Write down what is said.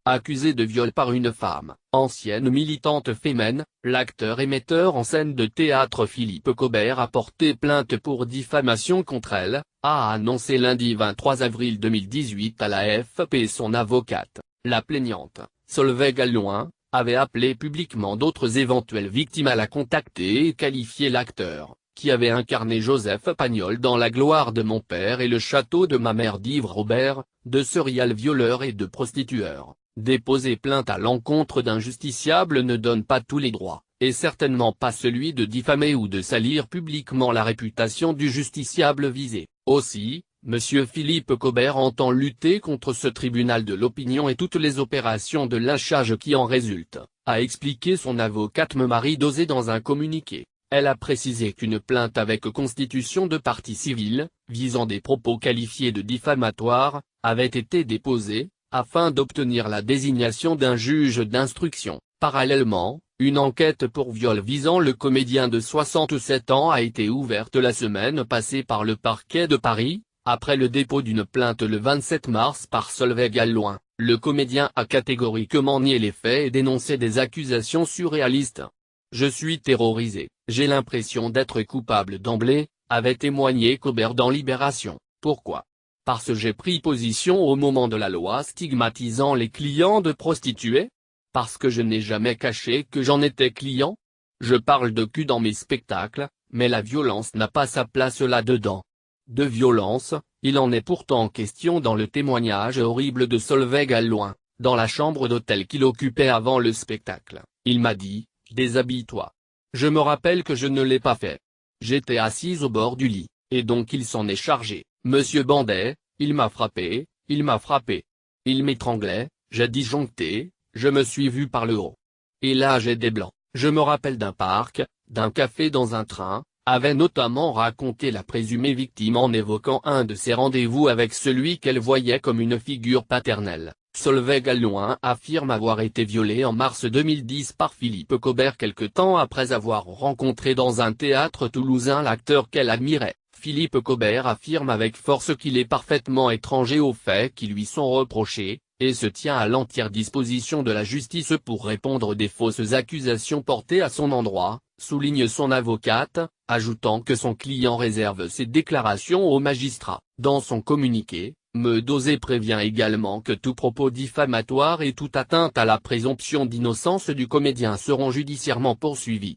Accusé de viol par une femme, ancienne militante féminine, l'acteur et metteur en scène de théâtre Philippe Cobert a porté plainte pour diffamation contre elle, a annoncé lundi 23 avril 2018 à la AFP son avocate. La plaignante, Solveig Alloin, avait appelé publiquement d'autres éventuelles victimes à la contacter et qualifié l'acteur, qui avait incarné Joseph Pagnol dans La gloire de mon père et Le château de ma mère d'Yves Robert, de serial violeur et de prostitueur. Déposer plainte à l'encontre d'un justiciable ne donne pas tous les droits, et certainement pas celui de diffamer ou de salir publiquement la réputation du justiciable visé. Aussi, M. Philippe Cobert entend lutter contre ce tribunal de l'opinion et toutes les opérations de lynchage qui en résultent, a expliqué son avocate Marie Dosé dans un communiqué. Elle a précisé qu'une plainte avec constitution de partie civile, visant des propos qualifiés de diffamatoires, avait été déposée, afin d'obtenir la désignation d'un juge d'instruction. Parallèlement, une enquête pour viol visant le comédien de 67 ans a été ouverte la semaine passée par le parquet de Paris, après le dépôt d'une plainte le 27 mars par Solveig Alloin. Le comédien a catégoriquement nié les faits et dénoncé des accusations surréalistes. « Je suis terrorisé, j'ai l'impression d'être coupable d'emblée », avait témoigné Cobert dans Libération. Pourquoi ? Parce que j'ai pris position au moment de la loi stigmatisant les clients de prostituées ? Parce que je n'ai jamais caché que j'en étais client ? Je parle de cul dans mes spectacles, mais la violence n'a pas sa place là-dedans. De violence, il en est pourtant question dans le témoignage horrible de Solveig Alloin, dans la chambre d'hôtel qu'il occupait avant le spectacle. Il m'a dit, « Déshabille-toi ». Je me rappelle que je ne l'ai pas fait. J'étais assise au bord du lit, et donc il s'en est chargé. Monsieur Bandet, il m'a frappé, il m'a frappé. Il m'étranglait, j'ai disjoncté, je me suis vu par le haut. Et là j'ai des blancs. Je me rappelle d'un parc, d'un café dans un train, avait notamment raconté la présumée victime en évoquant un de ses rendez-vous avec celui qu'elle voyait comme une figure paternelle. Solveig Alloin affirme avoir été violée en mars 2010 par Philippe Cobert quelque temps après avoir rencontré dans un théâtre toulousain l'acteur qu'elle admirait. Philippe Cobert affirme avec force qu'il est parfaitement étranger aux faits qui lui sont reprochés, et se tient à l'entière disposition de la justice pour répondre des fausses accusations portées à son endroit, souligne son avocate, ajoutant que son client réserve ses déclarations au magistrat. Dans son communiqué, M. Dosé prévient également que tout propos diffamatoire et toute atteinte à la présomption d'innocence du comédien seront judiciairement poursuivis.